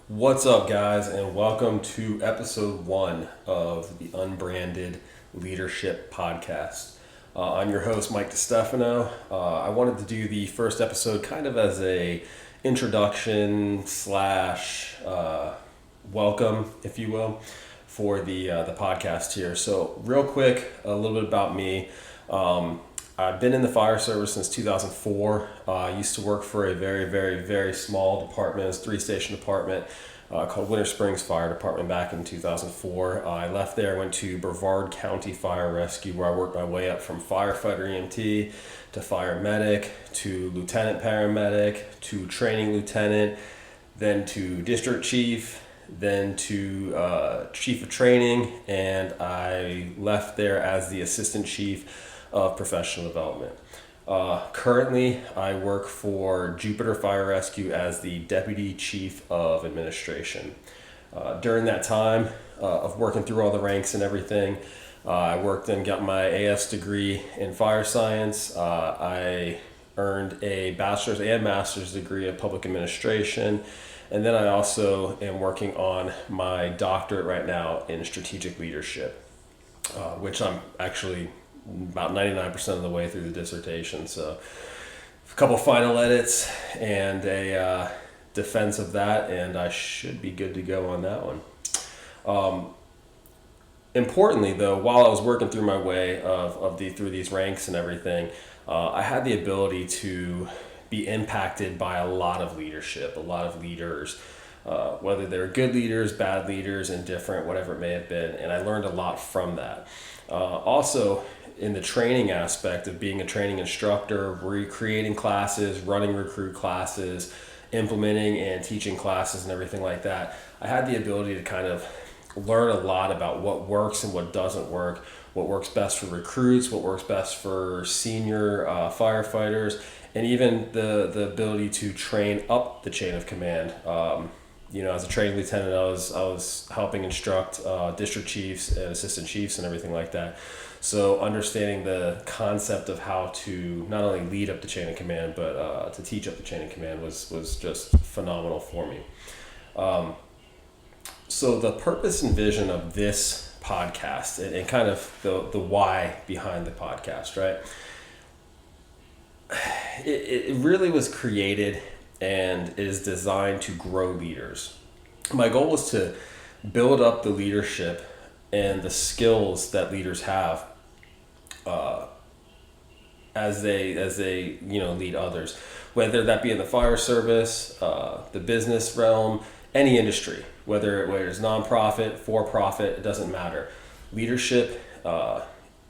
What's up, guys, and welcome to episode 1 of the Unbranded Leadership podcast. I'm your host, Mike DeStefano. I wanted to do the first episode kind of as a introduction slash welcome, if you will, for the podcast here. So, real quick, a little bit about me. I've been in the fire service since 2004. I used to work for a very, very, very small department. It's a 3-station department called Winter Springs Fire Department back in 2004. I left there, went to Brevard County Fire Rescue, where I worked my way up from firefighter EMT to fire medic to lieutenant paramedic to training lieutenant, then to district chief, then to chief of training, and I left there as the assistant chief of professional development. Currently, I work for Jupiter Fire Rescue as the Deputy Chief of Administration. During that time of working through all the ranks and everything, I worked and got my AS degree in fire science. I earned a bachelor's and master's degree of public administration. And then I also am working on my doctorate right now in strategic leadership, which I'm actually about 99% of the way through the dissertation. So a couple final edits and a defense of that, and I should be good to go on that one. Importantly, though, while I was working through my way through these ranks and everything, I had the ability to be impacted by a lot of leadership, a lot of leaders, whether they're good leaders, bad leaders, indifferent, whatever it may have been, and I learned a lot from that. Also, in the training aspect of being a training instructor, recreating classes, running recruit classes, implementing and teaching classes and everything like that, I had the ability to kind of learn a lot about what works and what doesn't work, what works best for recruits, what works best for senior firefighters, and even the ability to train up the chain of command. As a training lieutenant, I was helping instruct district chiefs and assistant chiefs and everything like that. So understanding the concept of how to not only lead up the chain of command, but to teach up the chain of command was just phenomenal for me. So the purpose and vision of this podcast and kind of the why behind the podcast, right? It really was created and is designed to grow leaders. My goal was to build up the leadership and the skills that leaders have as they lead others, whether that be in the fire service, the business realm, any industry, whether it's nonprofit, for profit, it doesn't matter. Leadership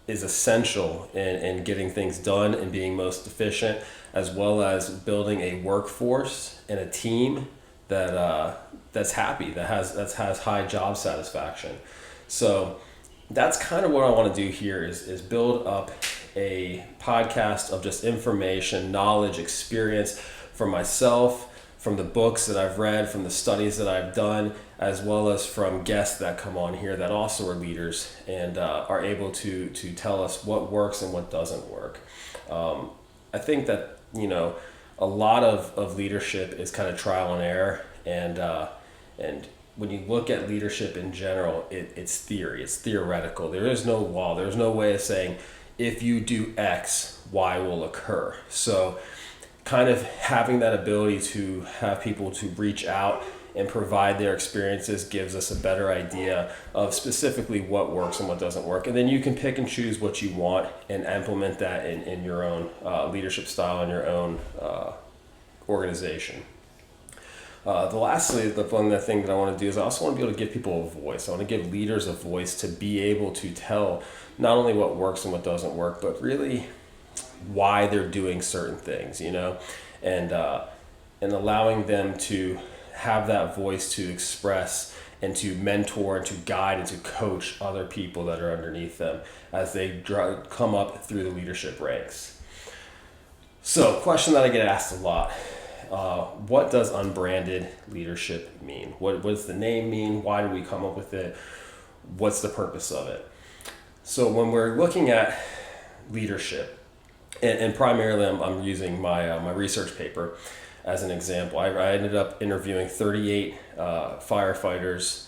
is essential in getting things done and being most efficient, as well as building a workforce and a team that's happy, that has high job satisfaction. So that's kind of what I want to do here is build up a podcast of just information, knowledge, experience from myself, from the books that I've read, from the studies that I've done, as well as from guests that come on here that also are leaders and are able to tell us what works and what doesn't work. I think that, a lot of leadership is kind of trial and error, and when you look at leadership in general, it's theory, it's theoretical. There is no law, there's no way of saying if you do X, Y will occur. So kind of having that ability to have people to reach out and provide their experiences gives us a better idea of specifically what works and what doesn't work. And then you can pick and choose what you want and implement that in your own leadership style and your own organization. The one thing that I want to do is I also want to be able to give people a voice. I want to give leaders a voice to be able to tell not only what works and what doesn't work, but really why they're doing certain things, and allowing them to have that voice to express and to mentor and to guide and to coach other people that are underneath them as they come up through the leadership ranks. So, question that I get asked a lot. What does unbranded leadership mean? What does the name mean? Why did we come up with it? What's the purpose of it? So when we're looking at leadership, And primarily I'm using my research paper as an example. I ended up interviewing 38 firefighters.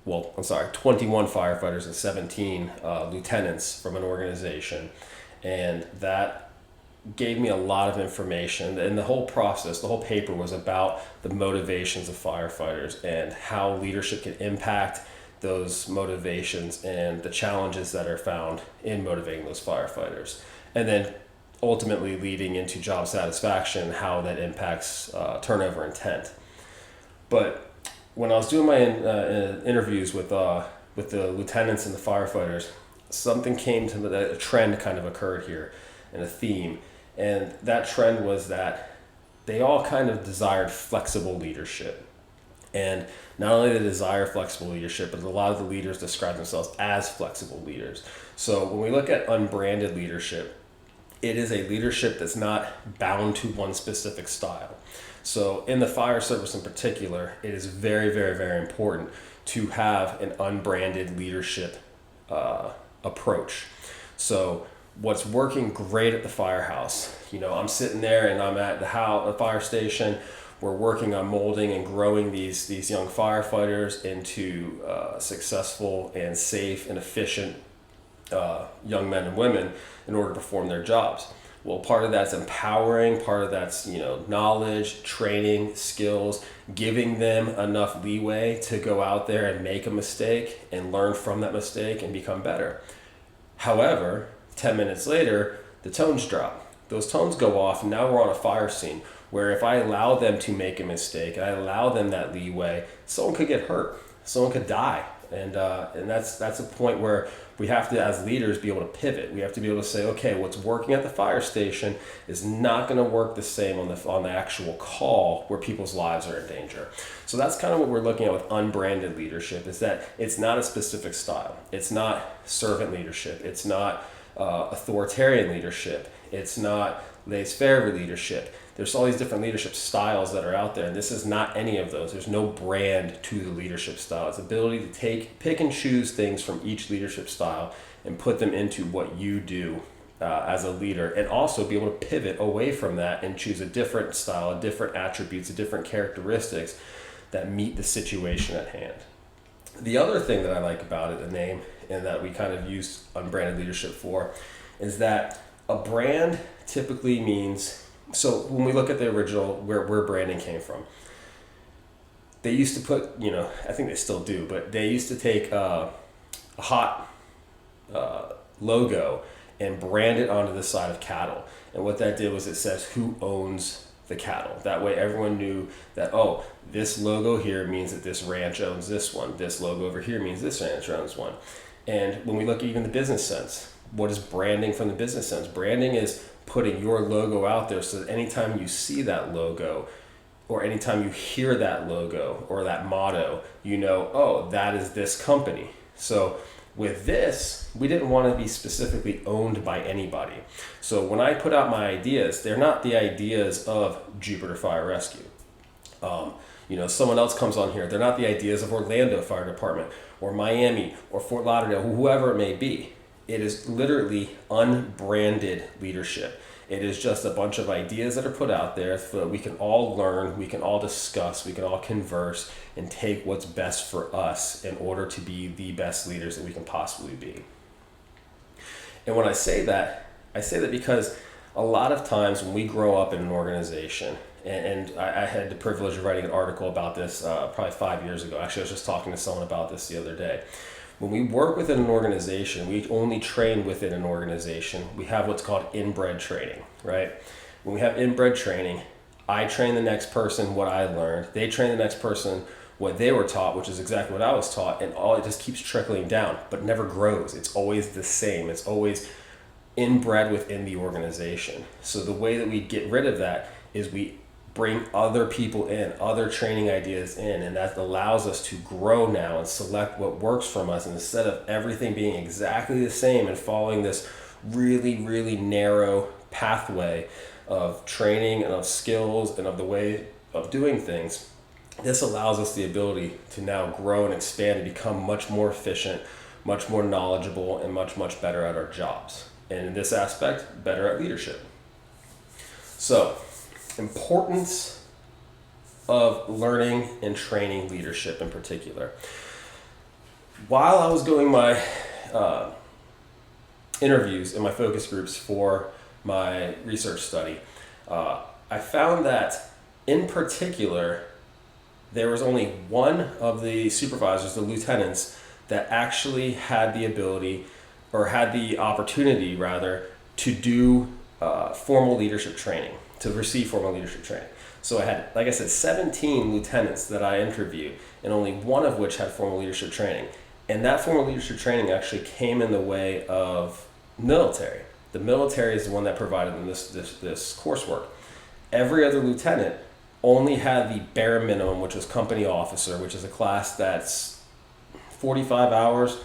Well, I'm sorry, 21 firefighters and 17 lieutenants from an organization. And that gave me a lot of information. And the whole process, the whole paper was about the motivations of firefighters and how leadership can impact those motivations and the challenges that are found in motivating those firefighters. And then ultimately leading into job satisfaction, how that impacts turnover intent. But when I was doing my interviews with the lieutenants and the firefighters, something came to me, a trend kind of occurred here and a theme. And that trend was that they all kind of desired flexible leadership. And not only they desire flexible leadership, but a lot of the leaders describe themselves as flexible leaders. So when we look at unbranded leadership, it is a leadership that's not bound to one specific style. So in the fire service in particular, it is very, very, very important to have an unbranded leadership approach. So what's working great at the firehouse, I'm sitting there and I'm at the fire station. We're working on molding and growing these young firefighters into successful and safe and efficient young men and women in order to perform their jobs. Well, part of that's empowering, part of that's, knowledge, training, skills, giving them enough leeway to go out there and make a mistake and learn from that mistake and become better. However, 10 minutes later, the tones drop. Those tones go off, and now we're on a fire scene where if I allow them to make a mistake and I allow them that leeway, someone could get hurt, someone could die. And that's a point where we have to, as leaders, be able to pivot. We have to be able to say, okay, what's working at the fire station is not going to work the same on the actual call where people's lives are in danger. So that's kind of what we're looking at with unbranded leadership, is that it's not a specific style. It's not servant leadership. It's not authoritarian leadership. It's not laissez-faire leadership. There's all these different leadership styles that are out there, and this is not any of those. There's no brand to the leadership style. It's the ability to pick and choose things from each leadership style and put them into what you do as a leader, and also be able to pivot away from that and choose a different style, different attributes, different characteristics that meet the situation at hand. The other thing that I like about it, the name, and that we kind of use unbranded leadership for, is that a brand typically means, so when we look at the original, where branding came from, they used to put, I think they still do, but they used to take a hot logo and brand it onto the side of cattle. And what that did was it says who owns the cattle. That way everyone knew that, oh, this logo here means that this ranch owns this one. This logo over here means this ranch owns one. And when we look at even the business sense, what is branding from the business sense? Branding is putting your logo out there so that anytime you see that logo or anytime you hear that logo or that motto, oh, that is this company. So with this, we didn't want to be specifically owned by anybody. So when I put out my ideas, they're not the ideas of Jupiter Fire Rescue. Someone else comes on here, they're not the ideas of Orlando Fire Department or Miami or Fort Lauderdale, whoever it may be. It is literally unbranded leadership. It is just a bunch of ideas that are put out there so that we can all learn, we can all discuss, we can all converse and take what's best for us in order to be the best leaders that we can possibly be. And when I say that because a lot of times when we grow up in an organization, and I had the privilege of writing an article about this probably 5 years ago. Actually, I was just talking to someone about this the other day. When we work within an organization, we only train within an organization. We have what's called inbred training, right? When we have inbred training, I train the next person what I learned. They train the next person what they were taught, which is exactly what I was taught. And all it just keeps trickling down, but never grows. It's always the same. It's always inbred within the organization. So the way that we get rid of that is we bring other people in, other training ideas in, and that allows us to grow now and select what works from us. And instead of everything being exactly the same and following this really, really narrow pathway of training and of skills and of the way of doing things, this allows us the ability to now grow and expand and become much more efficient, much more knowledgeable, and much, much better at our jobs. And in this aspect, better at leadership. So, importance of learning and training leadership in particular. While I was doing my interviews in my focus groups for my research study, I found that in particular, there was only one of the supervisors, the lieutenants, that actually had the ability, or had the opportunity rather, to do formal leadership training, to receive formal leadership training. So I had, like I said, 17 lieutenants that I interviewed, and only one of which had formal leadership training. And that formal leadership training actually came in the way of military. The military is the one that provided them this coursework. Every other lieutenant only had the bare minimum, which was company officer, which is a class that's 45 hours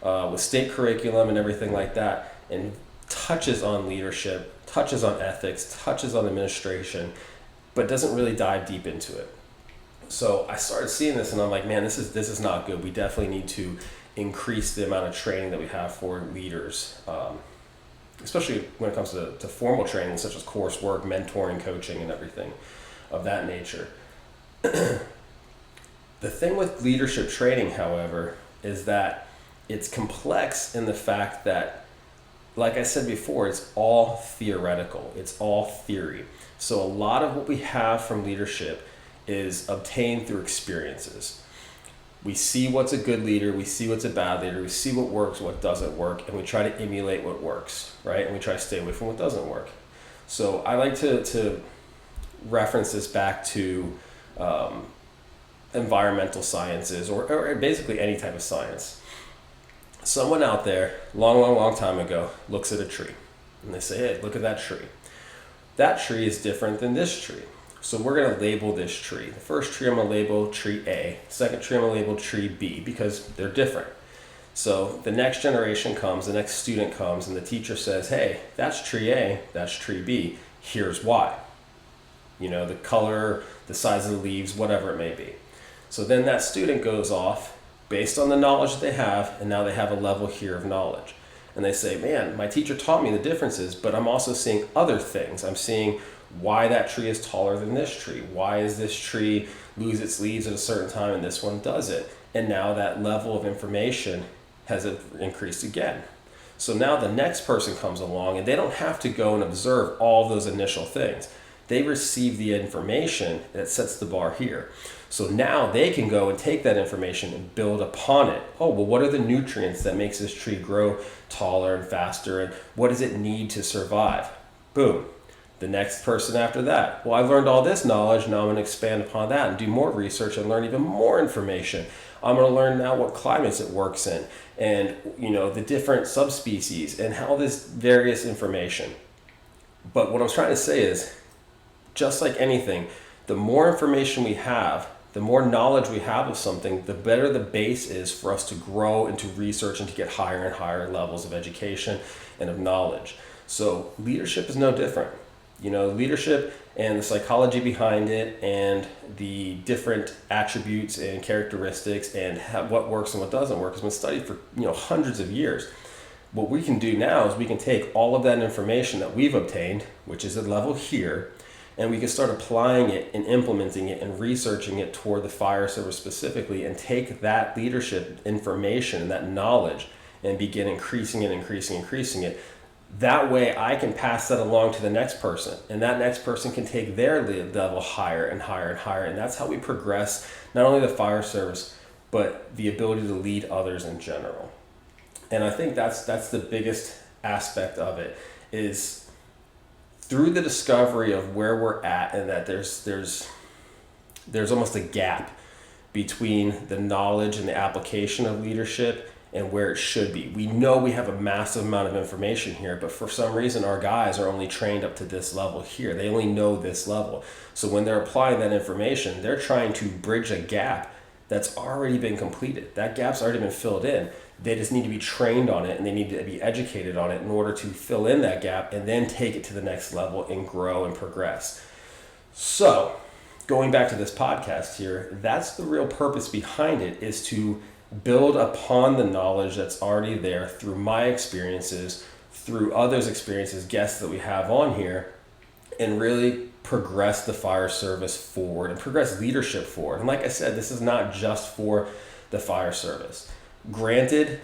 with state curriculum and everything like that, and touches on leadership, touches on ethics, touches on administration, but doesn't really dive deep into it. So I started seeing this and I'm like, man, this is not good. We definitely need to increase the amount of training that we have for leaders, especially when it comes to formal training such as coursework, mentoring, coaching, and everything of that nature. The thing with leadership training, however, is that it's complex in the fact that, like I said before, it's all theoretical. It's all theory. So a lot of what we have from leadership is obtained through experiences. We see what's a good leader, we see what's a bad leader, we see what works, what doesn't work, and we try to emulate what works, right? And we try to stay away from what doesn't work. So I like to reference this back to environmental sciences, or basically any type of science. Someone out there, long time ago, looks at a tree, and they say, hey, look at that tree. That tree is different than this tree. So we're going to label this tree. The first tree I'm going to label tree A. Second tree I'm going to label tree B, because they're different. So the next generation comes, the next student comes, and the teacher says, hey, that's tree A, that's tree B. Here's why. You know, the color, the size of the leaves, whatever it may be. So then that student goes off based on the knowledge that they have, and now they have a level here of knowledge. And they say, man, my teacher taught me the differences, but I'm also seeing other things. I'm seeing why that tree is taller than this tree. Why is this tree lose its leaves at a certain time and this one doesn't? And now that level of information has increased again. So now the next person comes along and they don't have to go and observe all those initial things. They receive the information that sets the bar here. So now they can go and take that information and build upon it. Oh, well, what are the nutrients that makes this tree grow taller and faster? And what does it need to survive? Boom. The next person after that. Well, I learned all this knowledge. Now I'm going to expand upon that and do more research and learn even more information. I'm going to learn now what climates it works in, and the different subspecies and how this various information. But what I'm trying to say is, just like anything, the more information we have, the more knowledge we have of something, the better the base is for us to grow and to research and to get higher and higher levels of education and of knowledge. So leadership is no different. Leadership and the psychology behind it and the different attributes and characteristics and what works and what doesn't work has been studied for hundreds of years. What we can do now is we can take all of that information that we've obtained, which is a level here, and we can start applying it and implementing it and researching it toward the fire service specifically, and take that leadership information and that knowledge and begin increasing it. That way I can pass that along to the next person, and that next person can take their level higher and higher and higher. And that's how we progress not only the fire service, but the ability to lead others in general. And I think that's the biggest aspect of it, is through the discovery of where we're at, and that there's almost a gap between the knowledge and the application of leadership and where it should be. We know we have a massive amount of information here, but for some reason our guys are only trained up to this level here. They only know this level. So when they're applying that information, they're trying to bridge a gap that's already been completed. That gap's already been filled in. They just need to be trained on it, and they need to be educated on it in order to fill in that gap and then take it to the next level and grow and progress. So going back to this podcast here, that's the real purpose behind it, is to build upon the knowledge that's already there through my experiences, through others' experiences, guests that we have on here, and really progress the fire service forward and progress leadership forward. And like I said, this is not just for the fire service. Granted,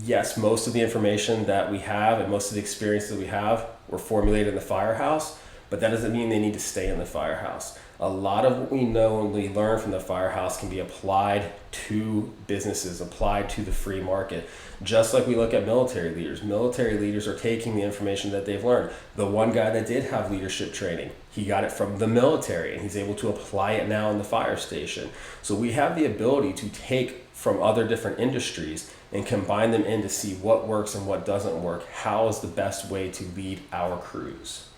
yes, most of the information that we have and most of the experience that we have were formulated in the firehouse, but that doesn't mean they need to stay in the firehouse. A lot of what we know and we learn from the firehouse can be applied to businesses, applied to the free market. Just like we look at military leaders. Military leaders are taking the information that they've learned. The one guy that did have leadership training, he got it from the military and he's able to apply it now in the fire station. So we have the ability to take from other different industries and combine them in to see what works and what doesn't work. How is the best way to lead our crews?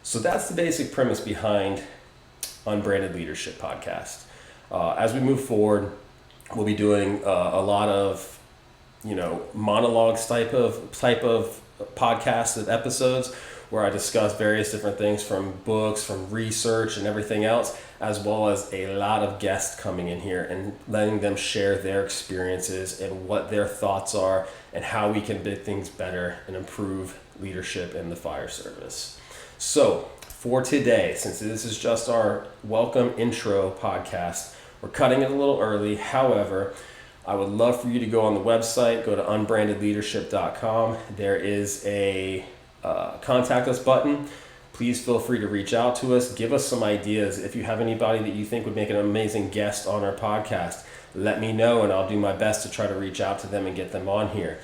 So that's the basic premise behind Unbranded Leadership podcast. As we move forward, we'll be doing a lot of monologues type of podcasts and episodes where I discuss various different things from books, from research and everything else, as well as a lot of guests coming in here and letting them share their experiences and what their thoughts are and how we can make things better and improve leadership in the fire service. So for today, since this is just our welcome intro podcast, we're cutting it a little early. However, I would love for you to go on the website, go to unbrandedleadership.com. There is a contact us button. Please feel free to reach out to us. Give us some ideas. If you have anybody that you think would make an amazing guest on our podcast, let me know and I'll do my best to try to reach out to them and get them on here.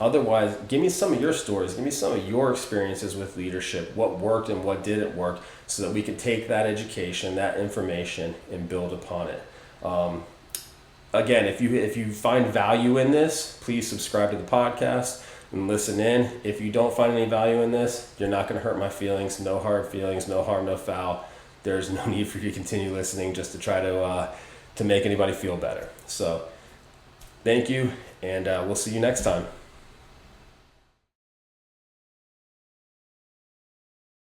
Otherwise, give me some of your stories. Give me some of your experiences with leadership, what worked and what didn't work, so that we can take that education, that information, and build upon it. Again, if you find value in this, please subscribe to the podcast and listen in. If you don't find any value in this, you're not going to hurt my feelings. No hard feelings, no harm, no foul. There's no need for you to continue listening just to try to make anybody feel better. So thank you, and we'll see you next time.